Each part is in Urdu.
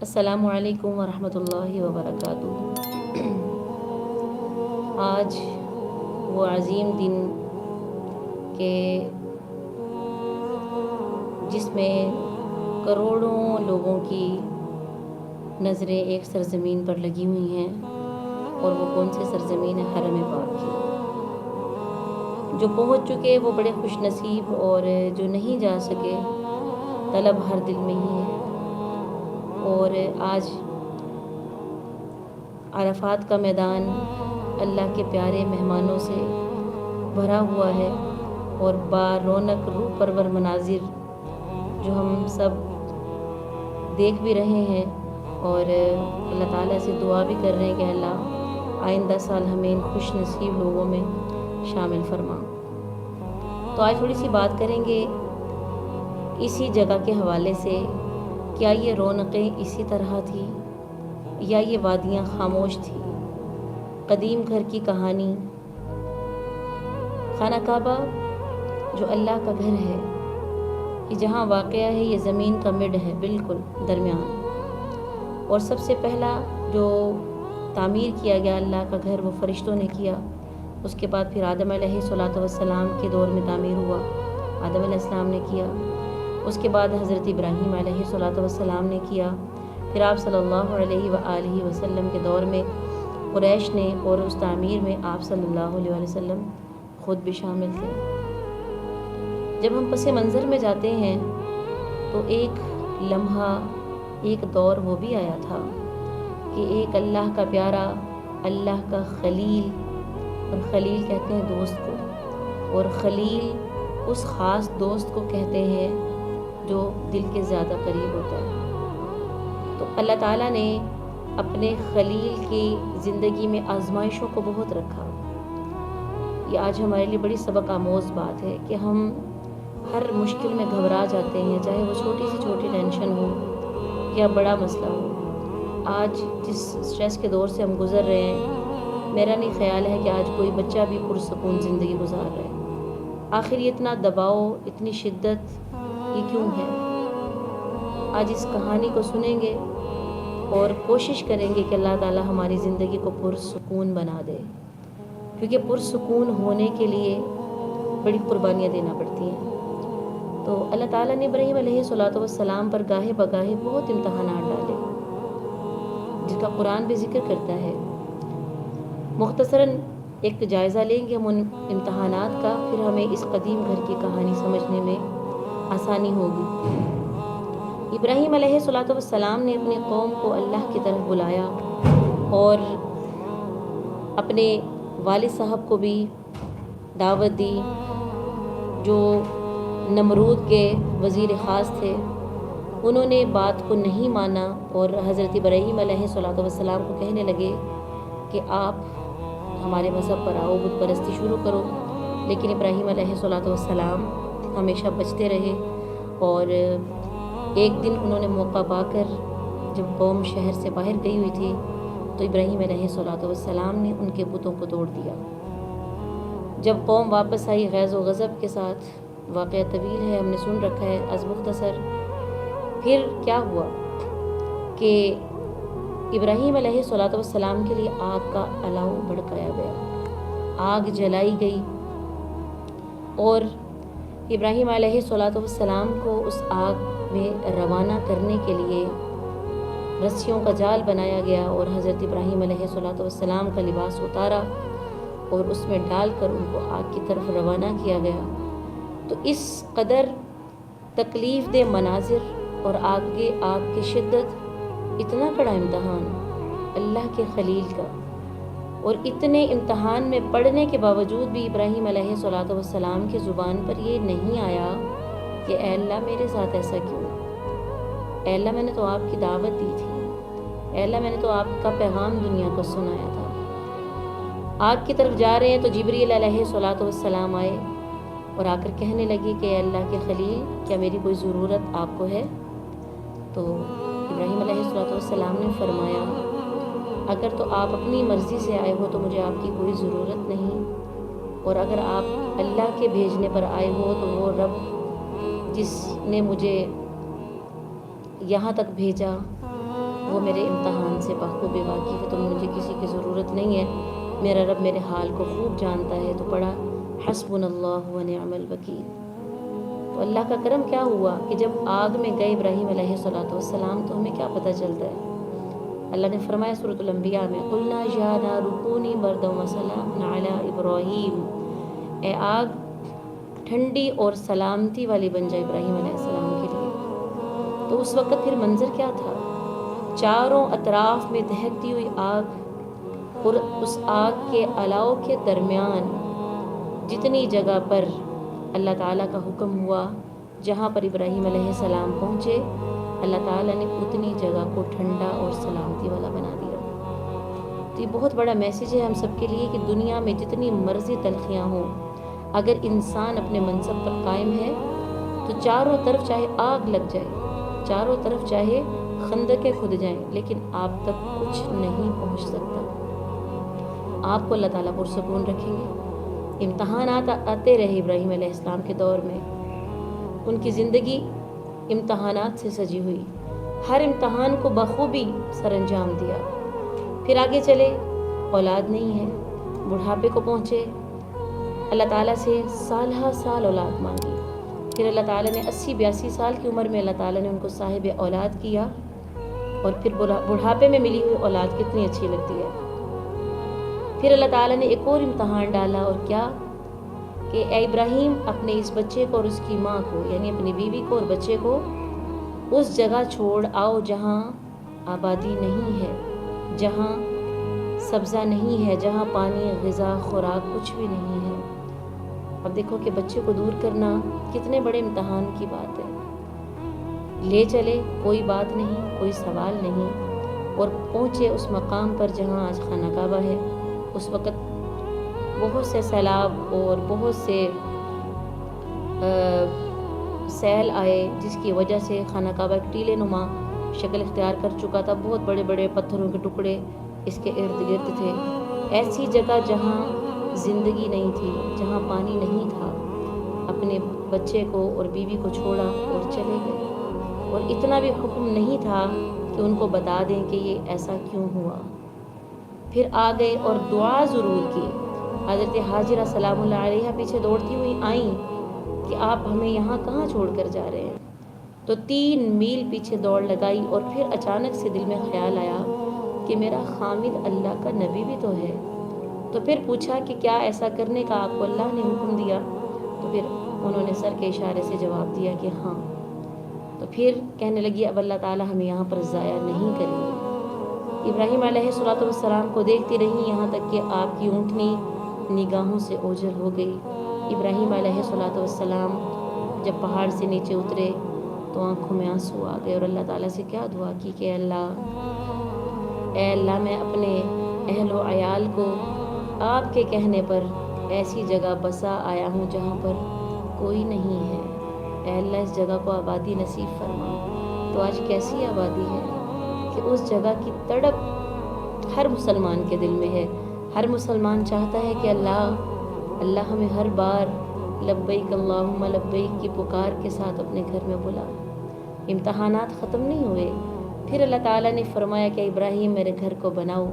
السلام علیکم ورحمۃ اللہ وبرکاتہ۔ آج وہ عظیم دن کہ جس میں کروڑوں لوگوں کی نظریں ایک سرزمین پر لگی ہوئی ہیں، اور وہ کون سی سرزمین ہے؟ حرم پاک کی۔ جو پہنچ چکے وہ بڑے خوش نصیب، اور جو نہیں جا سکے طلب ہر دل میں ہی ہے۔ اور آج عرفات کا میدان اللہ کے پیارے مہمانوں سے بھرا ہوا ہے، اور با رونق روح پرور مناظر جو ہم سب دیکھ بھی رہے ہیں، اور اللہ تعالیٰ سے دعا بھی کر رہے ہیں کہ اللہ آئندہ سال ہمیں ان خوش نصیب لوگوں میں شامل فرما۔ تو آج تھوڑی سی بات کریں گے اسی جگہ کے حوالے سے۔ کیا یہ رونقیں اسی طرح تھی، یا یہ وادیاں خاموش تھی؟ قدیم گھر کی کہانی۔ خانہ کعبہ جو اللہ کا گھر ہے، یہ جہاں واقع ہے، یہ زمین کا مڈ ہے، بالکل درمیان۔ اور سب سے پہلا جو تعمیر کیا گیا اللہ کا گھر، وہ فرشتوں نے کیا۔ اس کے بعد پھر آدم علیہ السلام کے دور میں تعمیر ہوا، آدم علیہ السلام نے کیا۔ اس کے بعد حضرت ابراہیم علیہ السلام نے کیا۔ پھر آپ صلی اللہ علیہ وآلہ وسلم کے دور میں قریش نے، اور اس تعمیر میں آپ صلی اللہ علیہ وسلم خود بھی شامل تھے۔ جب ہم پس منظر میں جاتے ہیں تو ایک لمحہ، ایک دور وہ بھی آیا تھا کہ ایک اللہ کا پیارا، اللہ کا خلیل، اور خلیل کہتے ہیں دوست کو، اور خلیل اس خاص دوست کو کہتے ہیں جو دل کے زیادہ قریب ہوتا ہے۔ تو اللہ تعالیٰ نے اپنے خلیل کی زندگی میں آزمائشوں کو بہت رکھا۔ یہ آج ہمارے لیے بڑی سبق آموز بات ہے کہ ہم ہر مشکل میں گھبرا جاتے ہیں، چاہے وہ چھوٹی سی چھوٹی ٹینشن ہو یا بڑا مسئلہ ہو۔ آج جس سٹریس کے دور سے ہم گزر رہے ہیں، میرا نہیں خیال ہے کہ آج کوئی بچہ بھی پرسکون زندگی گزار رہا ہے۔ آخر یہ اتنا دباؤ، اتنی شدت، یہ کیوں ہے؟ آج اس کہانی کو سنیں گے اور کوشش کریں گے کہ اللہ تعالیٰ ہماری زندگی کو پرسکون بنا دے، کیونکہ پرسکون ہونے کے لیے بڑی قربانیاں دینا پڑتی ہیں۔ تو اللہ تعالیٰ نے ابراہیم علیہ السلام پر گاہے بگاہے بہت امتحانات ڈالے، جس کا قرآن بھی ذکر کرتا ہے۔ مختصراً ایک جائزہ لیں گے ہم ان امتحانات کا، پھر ہمیں اس قدیم گھر کی کہانی سمجھنے میں آسانی ہوگی۔ ابراہیم علیہ السلام نے اپنی قوم کو اللہ کی طرف بلایا، اور اپنے والد صاحب کو بھی دعوت دی، جو نمرود کے وزیر خاص تھے۔ انہوں نے بات کو نہیں مانا، اور حضرت ابراہیم علیہ السلام کو کہنے لگے کہ آپ ہمارے مذہب پر آؤ، بت پرستی شروع کرو۔ لیکن ابراہیم علیہ السلام ہمیشہ بچتے رہے، اور ایک دن انہوں نے موقع پا کر، جب قوم شہر سے باہر گئی ہوئی تھی، تو ابراہیم علیہ السلام نے ان کے بتوں کو توڑ دیا۔ جب قوم واپس آئی غیظ و غضب کے ساتھ، واقعہ طویل ہے، ہم نے سن رکھا ہے، از مختصر پھر کیا ہوا کہ ابراہیم علیہ السلام کے لیے آگ کا الاؤ بھڑکایا گیا، آگ جلائی گئی، اور ابراہیم علیہ السلام کو اس آگ میں روانہ کرنے کے لیے رسیوں کا جال بنایا گیا، اور حضرت ابراہیم علیہ السلام کا لباس اتارا اور اس میں ڈال کر ان کو آگ کی طرف روانہ کیا گیا۔ تو اس قدر تکلیف دہ مناظر اور آگ کی شدت، اتنا کڑا امتحان اللہ کے خلیل کا، اور اتنے امتحان میں پڑھنے کے باوجود بھی ابراہیم علیہ السلام کی زبان پر یہ نہیں آیا کہ اے اللہ میرے ساتھ ایسا کیوں؟ اے اللہ میں نے تو آپ کی دعوت دی تھی، اے اللہ میں نے تو آپ کا پیغام دنیا کو سنایا تھا۔ آگ کی طرف جا رہے ہیں تو جبریل علیہ السلام آئے، اور آ کر کہنے لگے کہ اے اللہ کے خلیل، کیا میری کوئی ضرورت آپ کو ہے؟ تو ابراہیم علیہ السلام نے فرمایا، اگر تو آپ اپنی مرضی سے آئے ہو تو مجھے آپ کی کوئی ضرورت نہیں، اور اگر آپ اللہ کے بھیجنے پر آئے ہو تو وہ رب جس نے مجھے یہاں تک بھیجا وہ میرے امتحان سے بخوبی واقف ہے، تو مجھے کسی کی ضرورت نہیں ہے، میرا رب میرے حال کو خوب جانتا ہے۔ تو پڑھا حسبنا اللہ و نعم الوکیل۔ تو اللہ کا کرم کیا ہوا کہ جب آگ میں گئے ابراہیم علیہ السلام تو ہمیں کیا پتہ چلتا ہے؟ اللہ نے فرمایا سورۃ الانبیاء میں قلنا یا نار کونی بردا وسلاما علی ابراہیم، اے آگ ٹھنڈی اور سلامتی والی بن جائے ابراہیم علیہ السلام کے لیے۔ تو اس وقت پھر منظر کیا تھا؟ چاروں اطراف میں دہکتی ہوئی آگ، اور اس آگ کے الاؤ کے درمیان جتنی جگہ پر اللہ تعالیٰ کا حکم ہوا، جہاں پر ابراہیم علیہ السلام پہنچے، اللہ تعالیٰ نے اتنی جگہ کو ٹھنڈا اور سلامتی والا بنا دیا۔ تو یہ بہت بڑا میسیج ہے ہم سب کے لیے کہ دنیا میں جتنی مرضی تلخیاں ہوں، اگر انسان اپنے منصب پر قائم ہے تو چاروں طرف چاہے آگ لگ جائے، چاروں طرف چاہے خندقیں کھد جائیں، لیکن آپ تک کچھ نہیں پہنچ سکتا۔ آپ کو اللہ تعالیٰ پرسکون رکھیں گے۔ امتحانات آتے رہے ابراہیم علیہ السلام کے دور میں، ان کی زندگی امتحانات سے سجی ہوئی، ہر امتحان کو بخوبی سر انجام دیا۔ پھر آگے چلے، اولاد نہیں ہے، بڑھاپے کو پہنچے، اللہ تعالیٰ سے سالہ سال اولاد مانگی، پھر اللہ تعالیٰ نے 80-82 سال کی عمر میں اللہ تعالیٰ نے ان کو صاحب اولاد کیا، اور پھر بڑھاپے میں ملی ہوئی اولاد کتنی اچھی لگتی ہے۔ پھر اللہ تعالیٰ نے ایک اور امتحان ڈالا، اور کیا کہ اے ابراہیم اپنے اس بچے کو اور اس کی ماں کو، یعنی اپنی بیوی کو اور بچے کو اس جگہ چھوڑ آؤ جہاں آبادی نہیں ہے، جہاں سبزہ نہیں ہے، جہاں پانی، غذا، خوراک کچھ بھی نہیں ہے۔ اب دیکھو کہ بچے کو دور کرنا کتنے بڑے امتحان کی بات ہے۔ لے چلے، کوئی بات نہیں، کوئی سوال نہیں، اور پہنچے اس مقام پر جہاں آج خانہ کعبہ ہے۔ اس وقت بہت سے سیلاب اور بہت سے سیل آئے، جس کی وجہ سے خانہ کعبہ ایک ٹیلے نما شکل اختیار کر چکا تھا، بہت بڑے بڑے پتھروں کے ٹکڑے اس کے ارد گرد تھے۔ ایسی جگہ جہاں زندگی نہیں تھی، جہاں پانی نہیں تھا، اپنے بچے کو اور بیوی کو چھوڑا اور چلے گئے، اور اتنا بھی حکم نہیں تھا کہ ان کو بتا دیں کہ یہ ایسا کیوں ہوا۔ پھر آ گئے اور دعا ضرور کی۔ حضرت حاجرہ سلام اللہ علیہ پیچھے دوڑتی ہوئی آئیں کہ آپ ہمیں یہاں کہاں چھوڑ کر جا رہے ہیں؟ تو 3 میل پیچھے دوڑ لگائی، اور پھر اچانک سے دل میں خیال آیا کہ میرا خامد اللہ کا نبی بھی تو ہے۔ تو پھر پوچھا کہ کیا ایسا کرنے کا آپ کو اللہ نے حکم دیا؟ تو پھر انہوں نے سر کے اشارے سے جواب دیا کہ ہاں۔ تو پھر کہنے لگی اب اللہ تعالیٰ ہمیں یہاں پر ضائع نہیں کریں گے۔ ابراہیم علیہ السلام کو دیکھتی رہی یہاں تک کہ آپ کی اونٹنی نگاہوں سے اوجھل ہو گئی۔ ابراہیم علیہ السلام جب پہاڑ سے نیچے اترے تو آنکھوں میں آنسو آ گئے، اور اللہ تعالیٰ سے کیا دعا کی کہ اے اللہ میں اپنے اہل و عیال کو آپ کے کہنے پر ایسی جگہ بسا آیا ہوں جہاں پر کوئی نہیں ہے، اے اللہ اس جگہ کو آبادی نصیب فرما۔ تو آج کیسی آبادی ہے کہ اس جگہ کی تڑپ ہر مسلمان کے دل میں ہے۔ ہر مسلمان چاہتا ہے کہ اللہ ہمیں ہر بار لبیک اللہم لبیک کی پکار کے ساتھ اپنے گھر میں بلا۔ امتحانات ختم نہیں ہوئے، پھر اللہ تعالیٰ نے فرمایا کہ ابراہیم میرے گھر کو بناؤ۔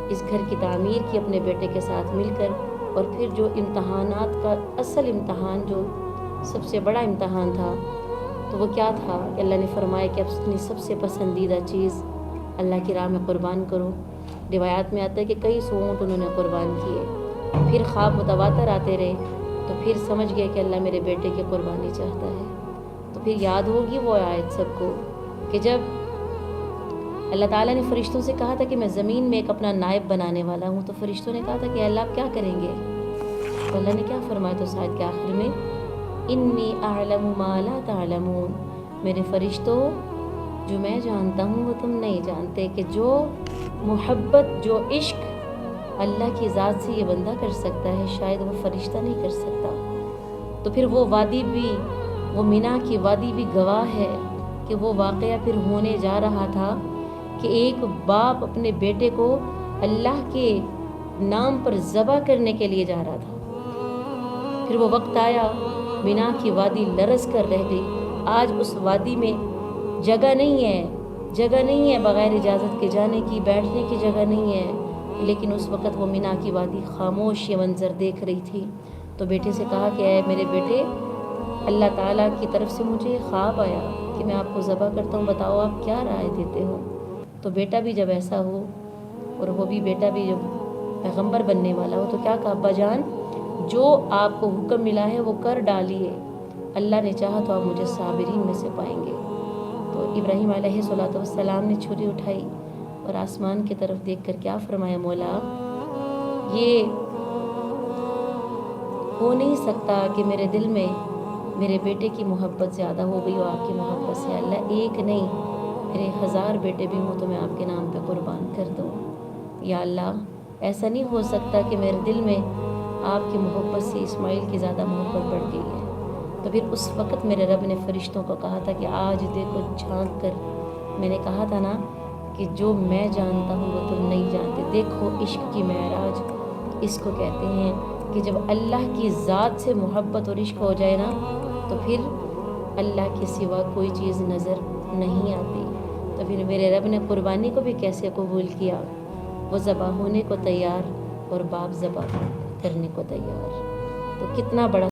اس گھر کی تعمیر کی اپنے بیٹے کے ساتھ مل کر، اور پھر جو امتحانات کا اصل امتحان، جو سب سے بڑا امتحان تھا، تو وہ کیا تھا کہ اللہ نے فرمایا کہ اپنی سب سے پسندیدہ چیز اللہ کی راہ میں قربان کرو۔ روایات میں آتا ہے کہ کئی سو اونٹ انہوں نے قربان کیے۔ پھر خواب متواتر آتے رہے، تو پھر سمجھ گئے کہ اللہ میرے بیٹے کی قربانی چاہتا ہے۔ تو پھر یاد ہوگی وہ آیت سب کو کہ جب اللہ تعالیٰ نے فرشتوں سے کہا تھا کہ میں زمین میں ایک اپنا نائب بنانے والا ہوں، تو فرشتوں نے کہا تھا کہ اللہ آپ کیا کریں گے؟ تو اللہ نے کیا فرمایا؟ تو آیت کے آخر میں انی اعلم ما لا تعلمون، میرے فرشتوں جو میں جانتا ہوں وہ تم نہیں جانتے، کہ جو محبت، جو عشق اللہ کی ذات سے یہ بندہ کر سکتا ہے شاید وہ فرشتہ نہیں کر سکتا۔ تو پھر وہ وادی بھی، وہ مینا کی وادی بھی گواہ ہے کہ وہ واقعہ پھر ہونے جا رہا تھا کہ ایک باپ اپنے بیٹے کو اللہ کے نام پر ذبح کرنے کے لیے جا رہا تھا۔ پھر وہ وقت آیا، مینا کی وادی لرز کر رہ گئی۔ آج اس وادی میں جگہ نہیں ہے جگہ نہیں ہے بغیر اجازت کے جانے کی، بیٹھنے کی جگہ نہیں ہے، لیکن اس وقت وہ مینا کی وادی خاموش یہ منظر دیکھ رہی تھی۔ تو بیٹے سے کہا کہ اے میرے بیٹے، اللہ تعالیٰ کی طرف سے مجھے خواب آیا کہ میں آپ کو ذبح کرتا ہوں، بتاؤ آپ کیا رائے دیتے ہو؟ تو بیٹا بھی جب ایسا ہو، اور وہ بھی بیٹا بھی جب پیغمبر بننے والا ہو، تو کیا کہا؟ ابا جان، جو آپ کو حکم ملا ہے وہ کر ڈالیے، اللہ نے چاہا تو آپ مجھے صابرین میں سے پائیں گے۔ تو ابراہیم علیہ السلام نے چھری اٹھائی اور آسمان کی طرف دیکھ کر کیا فرمایا؟ مولا، یہ ہو نہیں سکتا کہ میرے دل میں میرے بیٹے کی محبت زیادہ ہو گئی ہو آپ کی محبت سے، اللہ ایک نہیں میرے 1000 بیٹے بھی ہوں تو میں آپ کے نام پہ قربان کر دوں۔ یا اللہ، ایسا نہیں ہو سکتا کہ میرے دل میں آپ کی محبت سے اسماعیل کی زیادہ محبت بڑھ گئی ہے۔ تو پھر اس وقت میرے رب نے فرشتوں کو کہا تھا کہ آج دیکھو جھانک کر، میں نے کہا تھا نا کہ جو میں جانتا ہوں وہ تم نہیں جانتے، دیکھو عشق کی معراج اس کو کہتے ہیں کہ جب اللہ کی ذات سے محبت اور عشق ہو جائے نا تو پھر اللہ کے سوا کوئی چیز نظر نہیں آتی۔ تو پھر میرے رب نے قربانی کو بھی کیسے قبول کیا؟ وہ ذبح ہونے کو تیار اور باپ ذبح کرنے کو تیار۔ تو کتنا بڑا